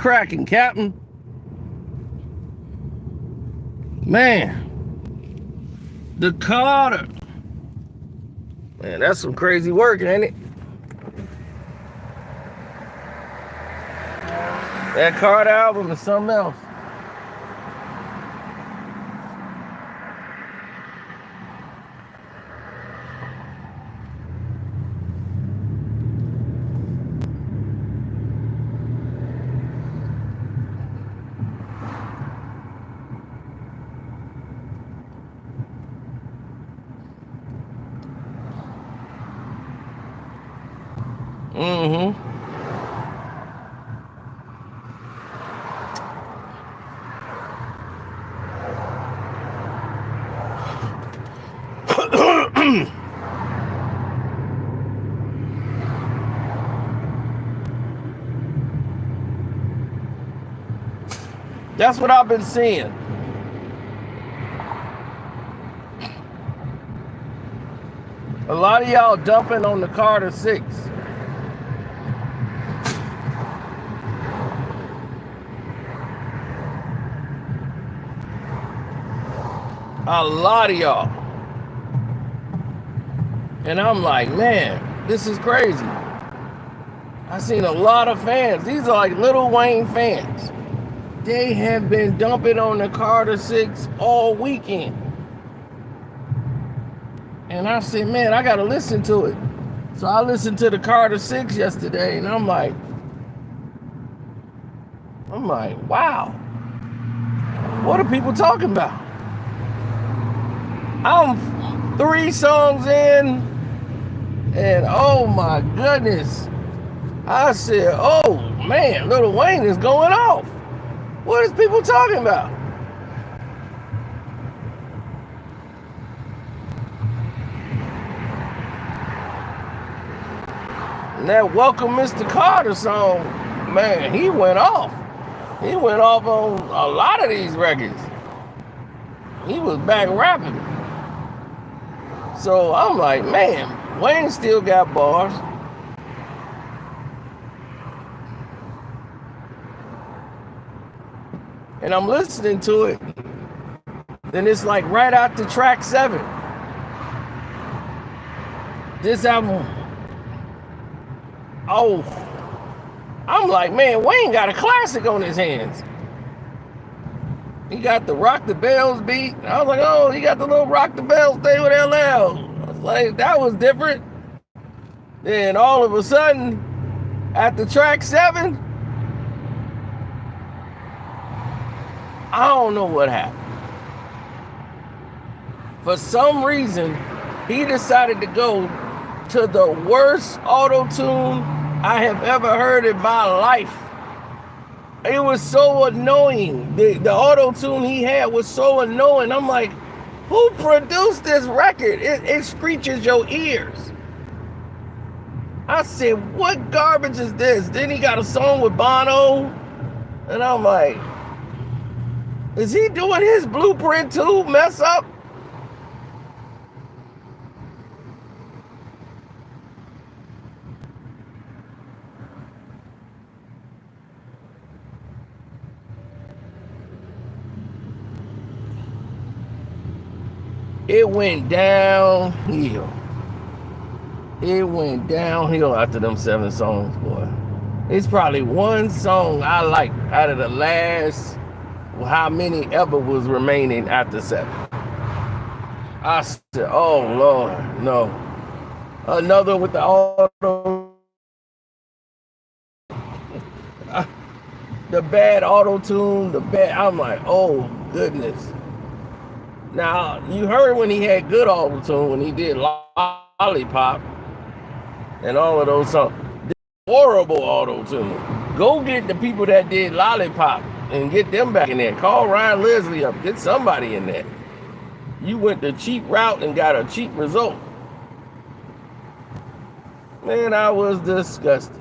cracking, Captain? Man, the Carter. Man, that's some crazy work, ain't it? That Carter album is something else. Mm-hmm. That's what I've been seeing. A lot of y'all dumping on the Carter 6. A lot of y'all. And I'm like, man, this is crazy. I seen a lot of fans. These are like Lil Wayne fans. They have been dumping on the Carter 6 all weekend. And I said, man, I gotta listen to it. So I listened to the Carter 6 yesterday, and I'm like, wow. What are people talking about? I'm 3 songs in, and oh my goodness. I said, oh man, Lil Wayne is going off. What is people talking about? And that Welcome Mr. Carter song, man, he went off. He went off on a lot of these records. He was back rapping. So I'm like, man, Wayne still got bars. And I'm listening to it. Then it's like right after track 7. This album, oh, I'm like, man, Wayne got a classic on his hands. He got the Rock the Bells beat. I was like, oh, he got the little Rock the Bells thing with LL. I was like, that was different. Then all of a sudden, after track 7, I don't know what happened. For some reason, he decided to go to the worst auto-tune I have ever heard in my life. It was so annoying. The auto-tune he had was so annoying. I'm like, who produced this record? It screeches your ears. I said, what garbage is this? Then he got a song with Bono. And I'm like, is he doing his blueprint too? Mess up? It went downhill. It went downhill after them 7 songs, boy. It's probably one song I like out of the last, how many ever was remaining after 7. I said, oh Lord, no. Another with the auto, the bad auto tune, I'm like, oh goodness. Now, you heard when he had good auto tune, when he did Lollipop and all of those songs. Horrible auto tune. Go get the people that did Lollipop and get them back in there. Call Ryan Leslie up. Get somebody in there. You went the cheap route and got a cheap result. Man, I was disgusted.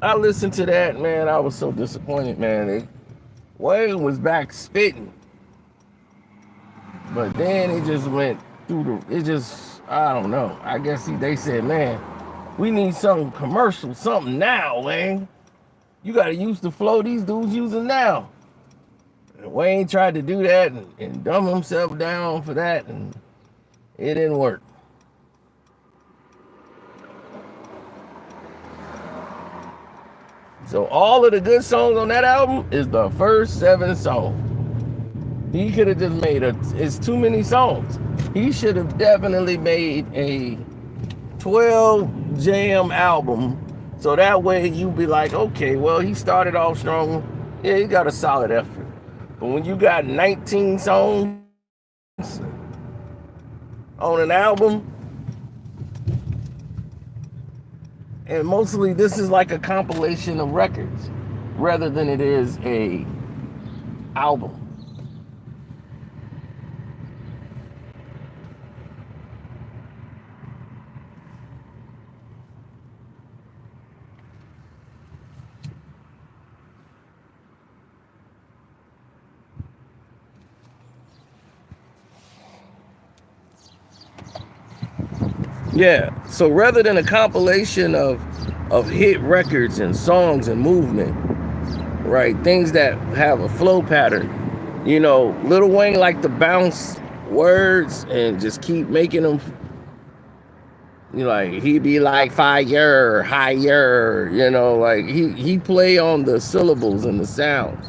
I listened to that, man. I was so disappointed, man. Wayne was back spitting. But then it just went through I don't know. I guess they said, man, We need something commercial, something now, Wayne. You gotta use the flow these dudes using now. And Wayne tried to do that and dumb himself down for that, and it didn't work. So all of the good songs on that album is the first 7 songs. He could have just made it's too many songs. He should have definitely made a 12 jam album, so that way you be like, okay, well, he started off strong. Yeah, he got a solid effort. But when you got 19 songs on an album, and mostly this is like a compilation of records rather than it is a album. Yeah, so rather than a compilation of hit records and songs and movement, right, things that have a flow pattern, Lil Wayne like to bounce words and just keep making them, like he be like fire, higher, like he play on the syllables and the sounds.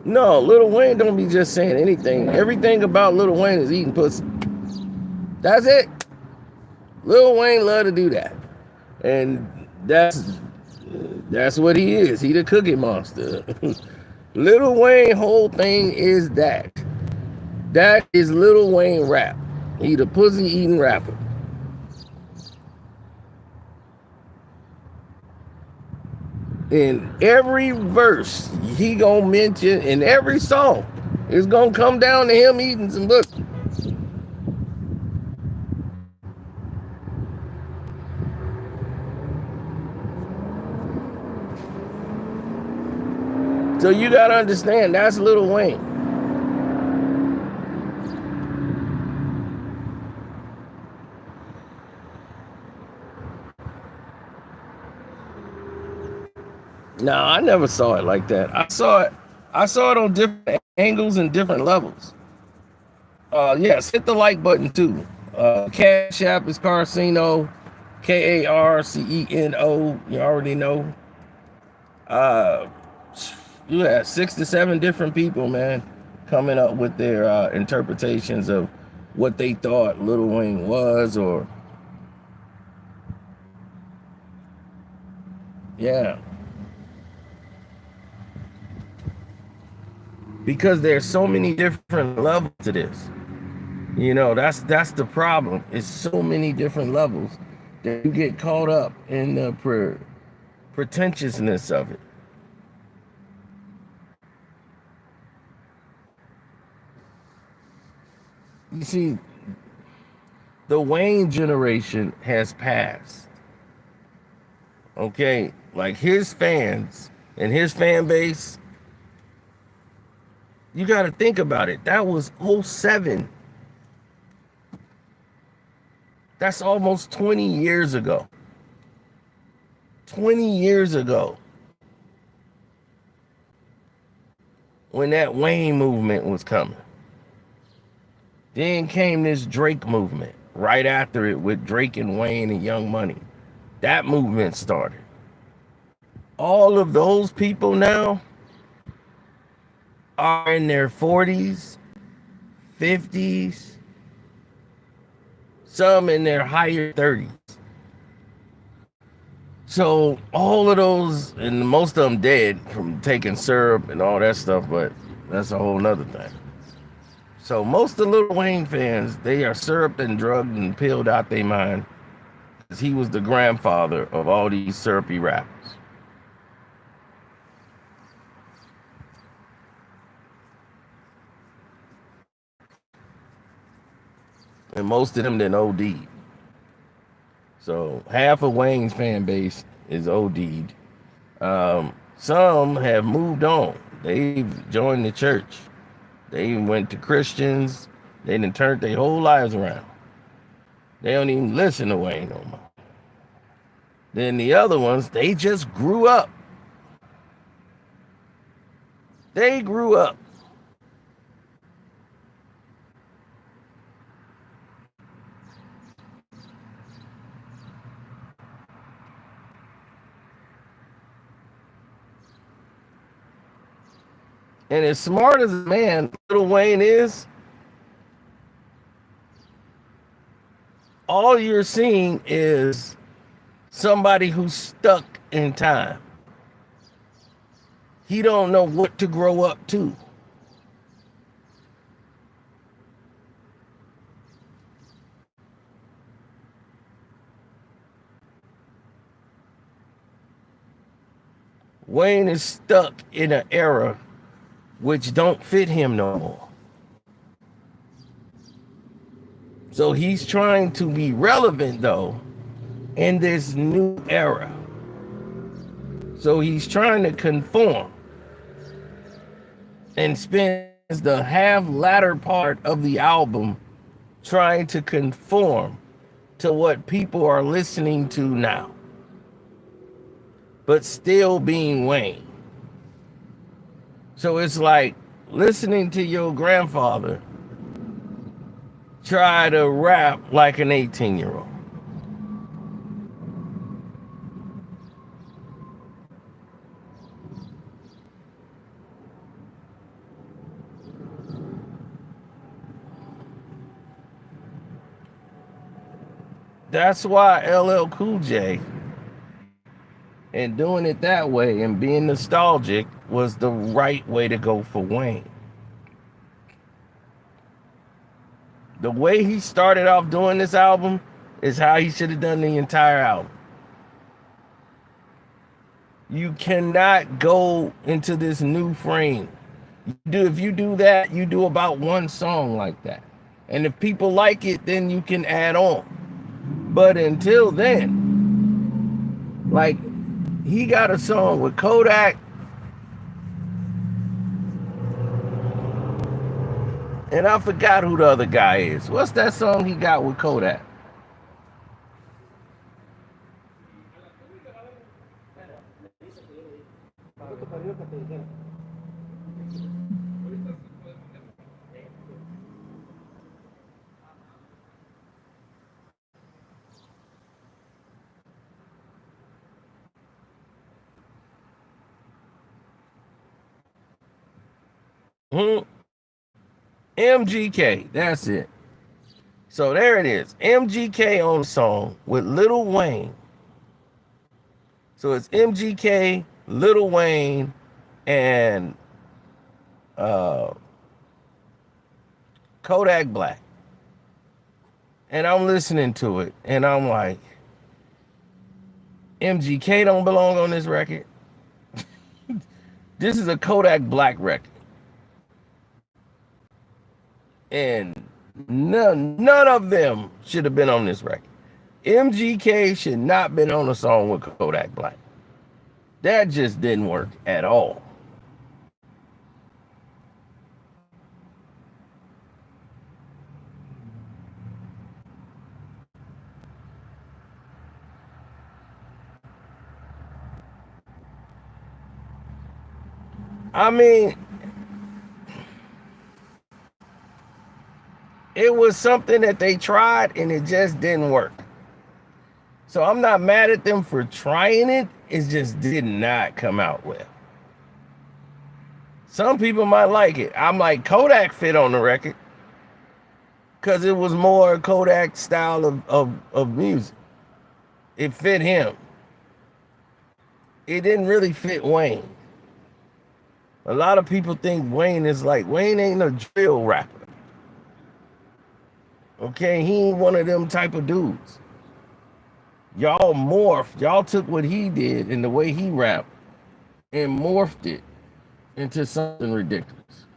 No, Lil Wayne don't be just saying anything. Everything about Lil Wayne is eating pussy. That's it. Lil Wayne love to do that. And that's what he is. He the cookie monster. Lil Wayne whole thing is that. That is Lil Wayne rap. He the pussy eating rapper. In every verse he gonna mention, in every song, it's gonna come down to him eating some pussy. So you gotta understand, that's Lil Wayne. No, I never saw it like that. I saw it on different angles and different levels. Yes, hit the like button too. Cash App is Carceno, Karceno. You already know. You had 6 to 7 different people, man, coming up with their interpretations of what they thought Lil Wayne was, or yeah. Because there's so many different levels to this. That's the problem. It's so many different levels that you get caught up in the pretentiousness of it. You see, the Wayne generation has passed. Okay, like his fans and his fan base, you got to think about it. That was 07. That's almost 20 years ago. 20 years ago. When that Wayne movement was coming. Then came this Drake movement right after it with Drake and Wayne and Young Money. That movement started. All of those people now are in their 40s, 50s, some in their higher 30s. So all of those, and most of them dead from taking syrup and all that stuff, but that's a whole nother thing. So most of the Lil Wayne fans, they are syruped and drugged and pilled out their mind, because he was the grandfather of all these syrupy rappers. And most of them didn't OD. So half of Wayne's fan base is OD'd. Some have moved on. They've joined the church. They went to Christians. They done turned their whole lives around. They don't even listen to Wayne no more. Then the other ones, they just grew up. They grew up. And as smart as a man Lil Wayne is, all you're seeing is somebody who's stuck in time. He don't know what to grow up to. Wayne is stuck in an era which don't fit him no more. So he's trying to be relevant though in this new era. So he's trying to conform and spends the latter part of the album trying to conform to what people are listening to now, but still being Wayne. So it's like listening to your grandfather try to rap like an 18-year-old. That's why LL Cool J and doing it that way and being nostalgic was the right way to go for Wayne. The way he started off doing this album is how he should have done the entire album. You cannot go into this new frame. If you do that, you do about one song like that. And if people like it, then you can add on. But until then, like, he got a song with Kodak, and I forgot who the other guy is. What's that song he got with Kodak? MGK, that's it. So there it is. MGK on the song with Lil Wayne. So it's MGK, Lil Wayne, and Kodak Black. And I'm listening to it, and I'm like, MGK don't belong on this record. This is a Kodak Black record. And none of them should have been on this record. MGK should not been on a song with Kodak Black. That just didn't work at all. I mean, it was something that they tried and it just didn't work. So I'm not mad at them for trying it. It just did not come out well. Some people might like it. I'm like, Kodak fit on the record because it was more Kodak style of music. It fit him. It didn't really fit Wayne. A lot of people think Wayne is like, Wayne ain't a drill rapper. Okay, he ain't one of them type of dudes. Y'all morphed. Y'all took what he did and the way he rapped and morphed it into something ridiculous.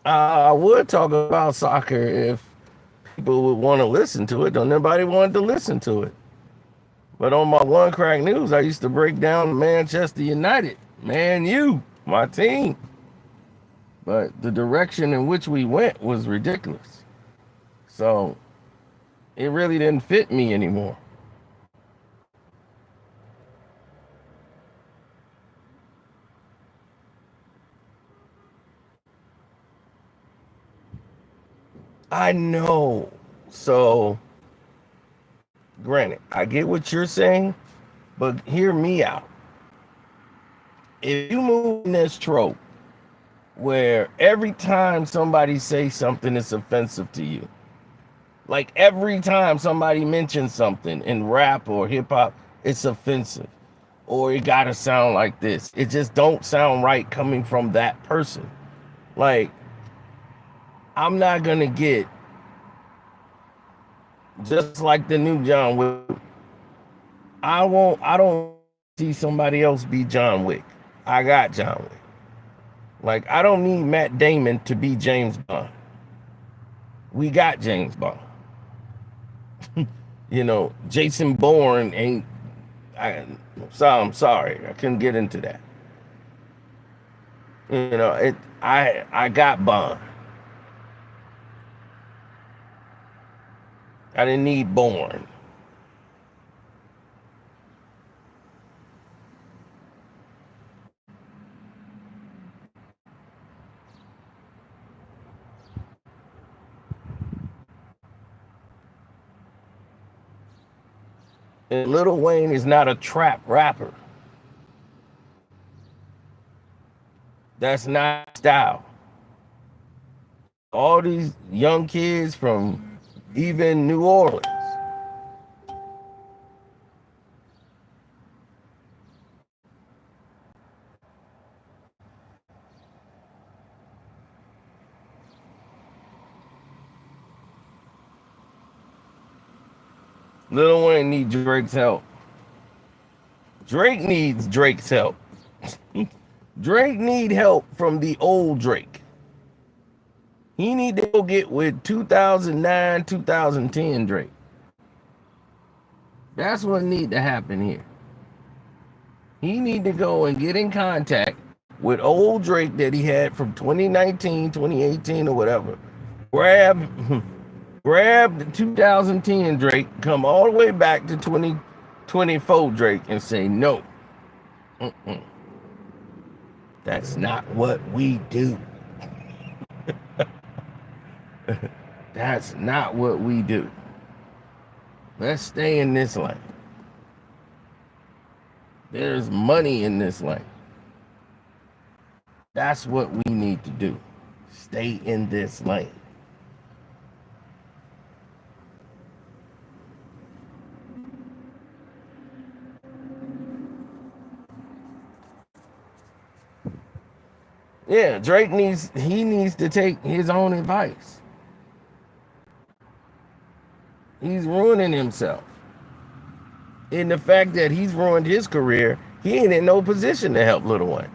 I would talk about soccer if people would want to listen to it. Don't nobody wanted to listen to it. But on my One Crack News, I used to break down Manchester United, Man U, my team. But the direction in which we went was ridiculous. So it really didn't fit me anymore. I know. So, granted, I get what you're saying, but hear me out. If you move in this trope where every time somebody says something is offensive to you, like every time somebody mentions something in rap or hip hop, it's offensive, or it gotta sound like this. It just don't sound right coming from that person. Like, I'm not gonna get just like the new John Wick. I don't see somebody else be John Wick. I got John Wick. Like, I don't need Matt Damon to be James Bond. We got James Bond. You know, Jason Bourne ain't. I'm sorry, I couldn't get into that. You know, I got Bond. I didn't need Bourne. And Lil Wayne is not a trap rapper. That's not style. All these young kids from even New Orleans, Lil Wayne needs Drake's help. Drake needs Drake's help. Drake need help from the old Drake. He need to go get with 2009, 2010 Drake. That's what need to happen here. He need to go and get in contact with old Drake that he had from 2019, 2018, or whatever. Grab the 2010 Drake, come all the way back to 2024 Drake and say, no, that's not what we do. That's not what we do. Let's stay in this lane. There's money in this lane. That's what we need to do. Stay in this lane. Yeah, Drake needs to take his own advice. He's ruining himself. In the fact that he's ruined his career, he ain't in no position to help Lil Wayne.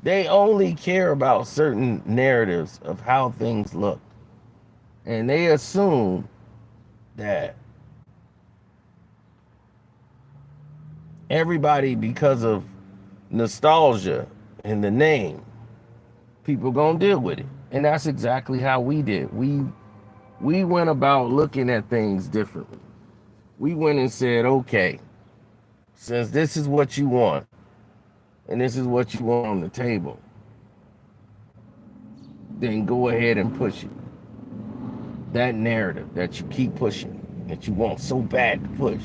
They only care about certain narratives of how things look. And they assume that everybody, because of nostalgia and the name, people gonna deal with it. And that's exactly how we did. We went about looking at things differently. We went and said, okay, since this is what you want, and this is what you want on the table, then go ahead and push it. That narrative that you keep pushing, that you want so bad to push,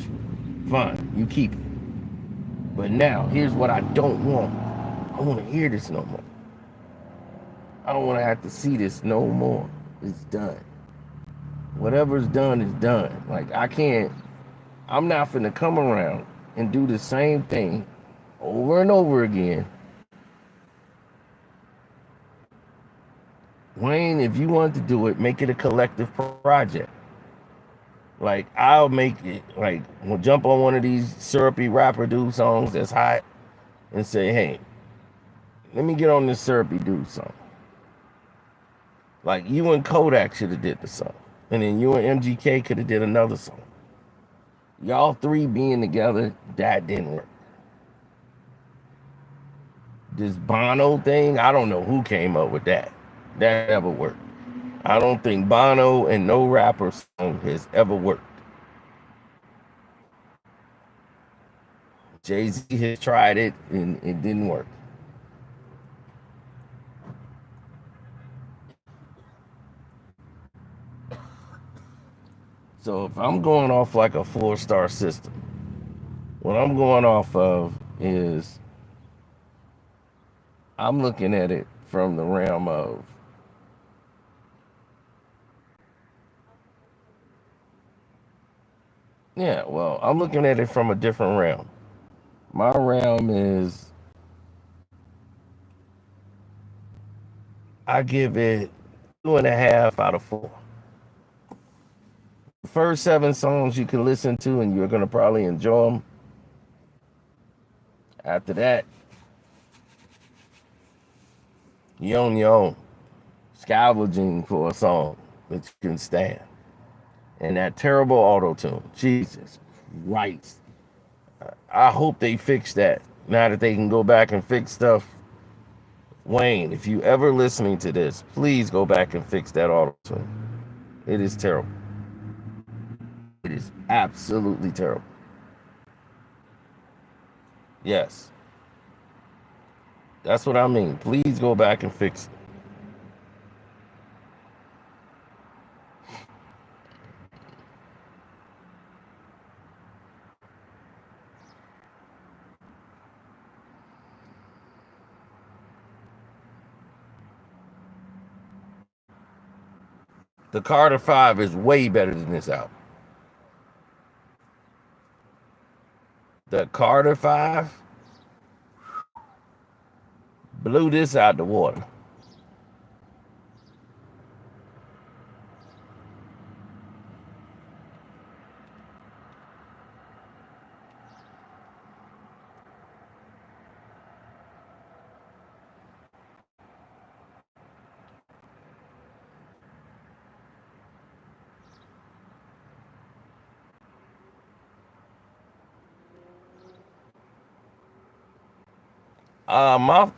fine, you keep it. But now, here's what I don't want. I don't want to hear this no more. I don't want to have to see this no more. It's done. Whatever's done is done. Like, I'm not finna come around and do the same thing over and over again. Wayne, if you want to do it, make it a collective project. Like, I'll make it, like, we'll jump on one of these syrupy rapper dude songs that's hot and say, hey, let me get on this syrupy dude song. Like, you and Kodak should have did the song. And then you and MGK could have did another song. Y'all three being together, that didn't work. This Bono thing, I don't know who came up with that. That never worked. I don't think Bono and no rapper song has ever worked. Jay-Z has tried it and it didn't work. So if I'm going off like a 4-star system, what I'm going off of is I'm looking at it from the realm of I'm looking at it from a different realm. My realm is I give it 2.5 out of 4. The first 7 songs you can listen to and you're gonna probably enjoy them. After that, you're on your own, scavenging for a song that you can stand. And that terrible auto tune, Jesus Christ. I hope they fix that. Now that they can go back and fix stuff. Wayne, if you ever listening to this, please go back and fix that auto tune. It is terrible. It is absolutely terrible. Yes. That's what I mean. Please go back and fix it. The Carter 5 is way better than this album. The Carter 5 blew this out the water.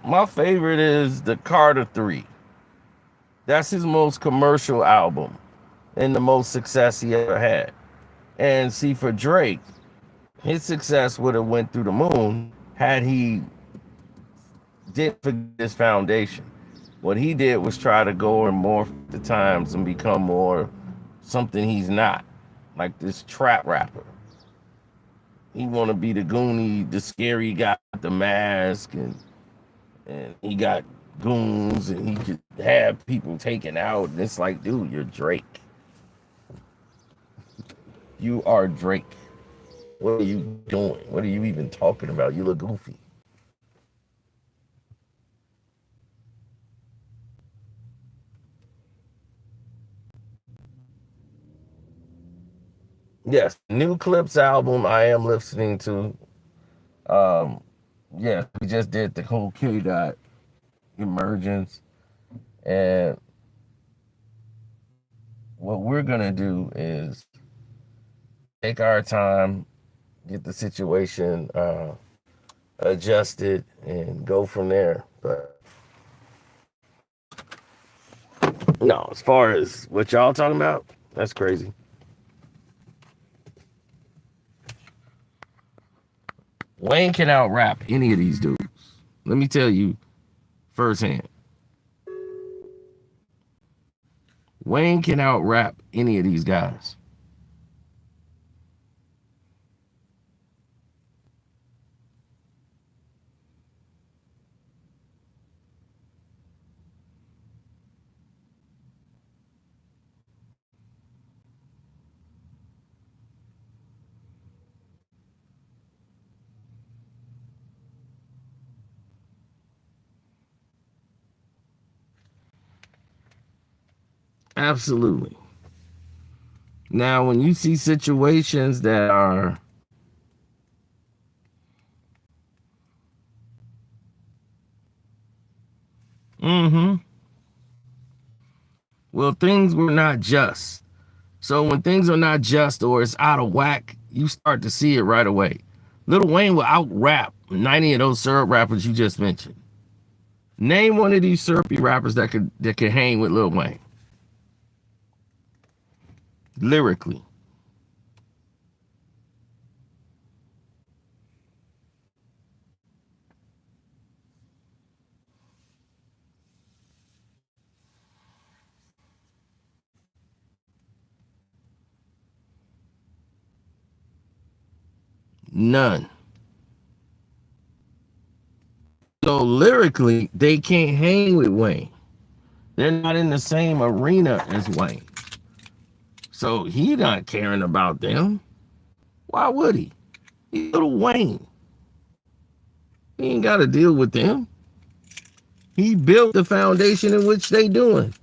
My favorite is the Carter 3. That's his most commercial album and the most success he ever had. And see, for Drake, his success would have went through the moon had he did forget his foundation. What he did was try to go and morph the times and become more something he's not, like this trap rapper. He want to be the Goonie, the scary guy with the mask, and he got goons, and he could have people taken out. And it's like, dude, you're Drake. You are Drake. What are you doing? What are you even talking about? You look goofy. Yes, new Clips album I am listening to. Um, yeah, we just did the whole K Dot emergence, and what we're gonna do is take our time, get the situation adjusted, and go from there. But no, as far as what y'all talking about, that's crazy. Wayne can out rap any of these dudes. Let me tell you firsthand. Wayne can out rap any of these guys. Absolutely. Now, when you see situations that are well, things were not just. So when things are not just or it's out of whack, you start to see it right away. Lil Wayne will out rap 90 of those syrup rappers you just mentioned. Name one of these syrupy rappers that could hang with Lil Wayne. Lyrically. None. So lyrically, they can't hang with Wayne. They're not in the same arena as Wayne. So he not caring about them. Why would he? He's Lil Wayne. He ain't got to deal with them. He built the foundation in which they doing.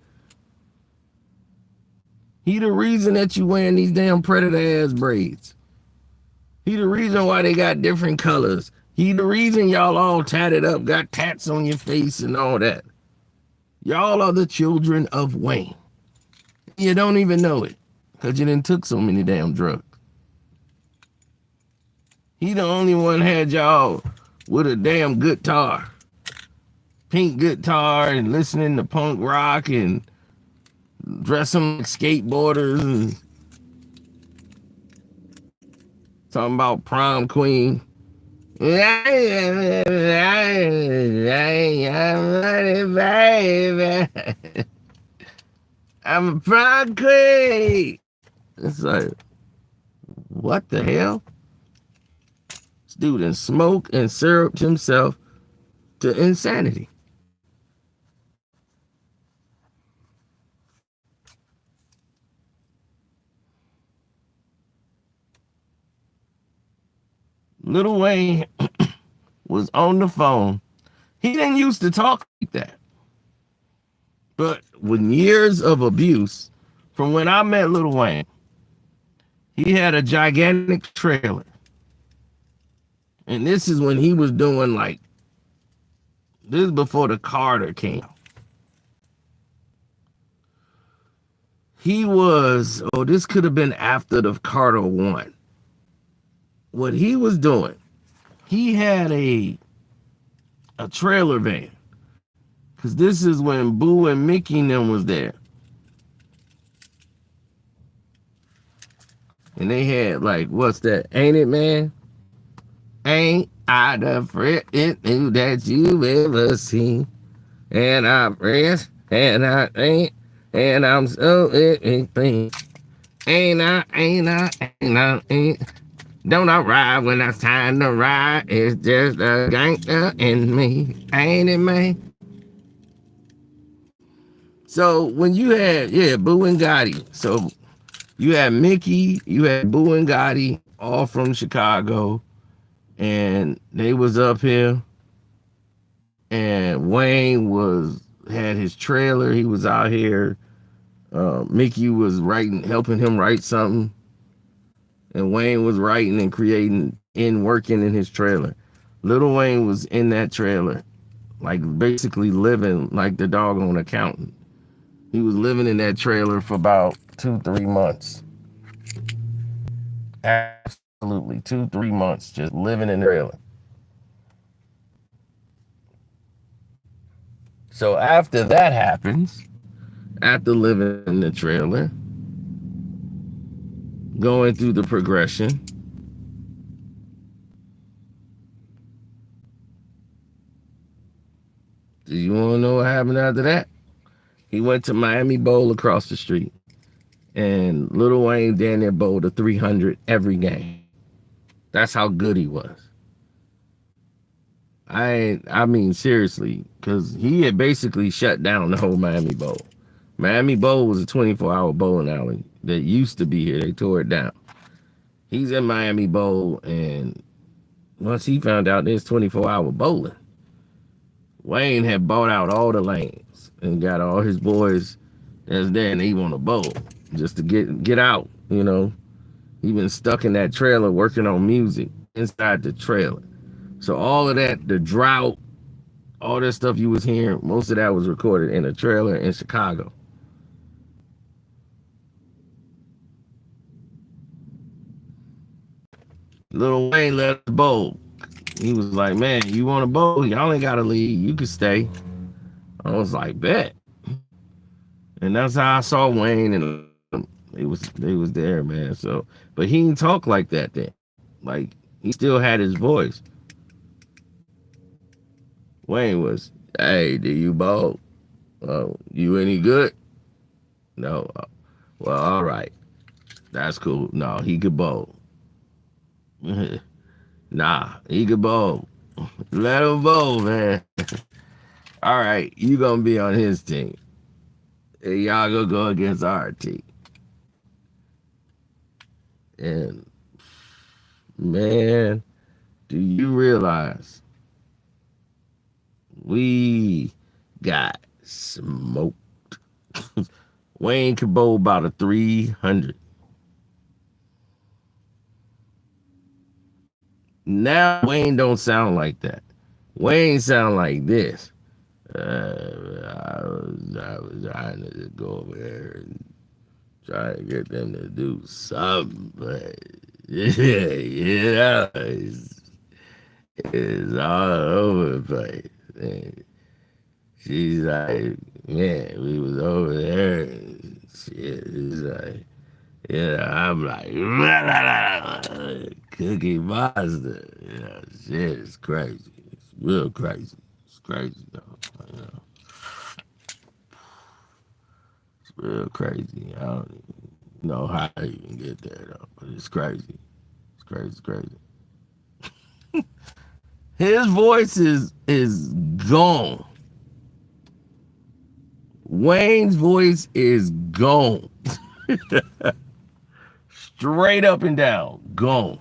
He the reason that you wearing these damn predator ass braids. He the reason why they got different colors. He the reason y'all all tatted up, got tats on your face and all that. Y'all are the children of Wayne. You don't even know it because you didn't took so many damn drugs. He the only one had y'all with a damn guitar. Pink guitar and listening to punk rock and dressing like skateboarders and talking about prom queen. I'm a prom queen. It's like, what the hell? This dude done smoked and syruped himself to insanity. Lil Wayne was on the phone. He didn't used to talk like that. But with years of abuse, from when I met Lil Wayne, he had a gigantic trailer. And this is when he was doing like, this is before the Carter came out. He was, this could have been after the Carter one. What he was doing, he had a trailer van. Because this is when Boo and Mickey and them was there. And they had like, what's that? Ain't it, man? Ain't I the friend new that you've ever seen? And I'm friends, and I ain't, and I'm so anything. Ain't I. Don't I ride when it's time to ride? It's just a gangster in me. Ain't it, man? So when you had, Boo and Gotti. So you had Mickey, you had Boo and Gotti, all from Chicago. And they was up here. And Wayne had his trailer. He was out here. Mickey was helping him write something. And Wayne was writing and creating and working in his trailer. Lil Wayne was in that trailer, like basically living like the doggone accountant. He was living in that trailer for about 2-3 months. Absolutely, 2-3 months, just living in the trailer. So after that happens, after living in the trailer, going through the progression, do you want to know what happened after that? He went to Miami Bowl across the street, and Lil Wayne down there bowled a 300 every game. That's how good he was. I mean seriously, because he had basically shut down the whole Miami Bowl. Miami Bowl was a 24-hour bowling alley that used to be here. They tore it down. He's in Miami Bowl, and once he found out there's 24-hour bowling, Wayne had bought out all the lanes and got all his boys that's there, and he want a bowl just to get out. You know, he been stuck in that trailer working on music inside the trailer. So all of that, the drought, all that stuff you was hearing, most of that was recorded in a trailer in Chicago. Lil Wayne let us bowl. He was like, man, you want a bowl? Y'all ain't gotta leave. You can stay. I was like, bet. And that's how I saw Wayne, and they was there, man. So, but he didn't talk like that then. Like, he still had his voice. Wayne was, hey, do you bowl? Oh, you any good? No. Well, all right. That's cool. No, he could bowl. Nah, he could bowl. Let him bowl, man. All right, you gonna be on his team. And y'all gonna go against our team. And man, do you realize we got smoked? Wayne could bowl about a 300. Now Wayne don't sound like that. Wayne sound like this. I was trying to go over there and try to get them to do something, but yeah, it's all over the place. And she's like, man, we was over there and shit. It's like, I'm like, Cookie Monster. Shit is crazy. It's real crazy. It's crazy, though. You know, it's real crazy. I don't even know how I even get there, though. But it's crazy. It's crazy, crazy. His voice is gone. Wayne's voice is gone. Straight up and down, gone.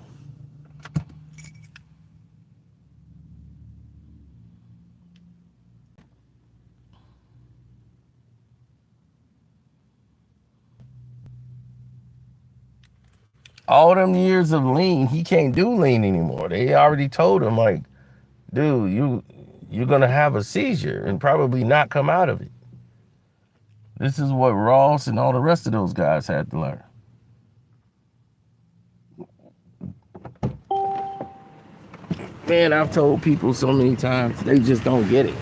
All them years of lean, he can't do lean anymore. They already told him, like, dude, you're gonna have a seizure and probably not come out of it. This is what Ross and all the rest of those guys had to learn. Man, I've told people so many times, they just don't get it.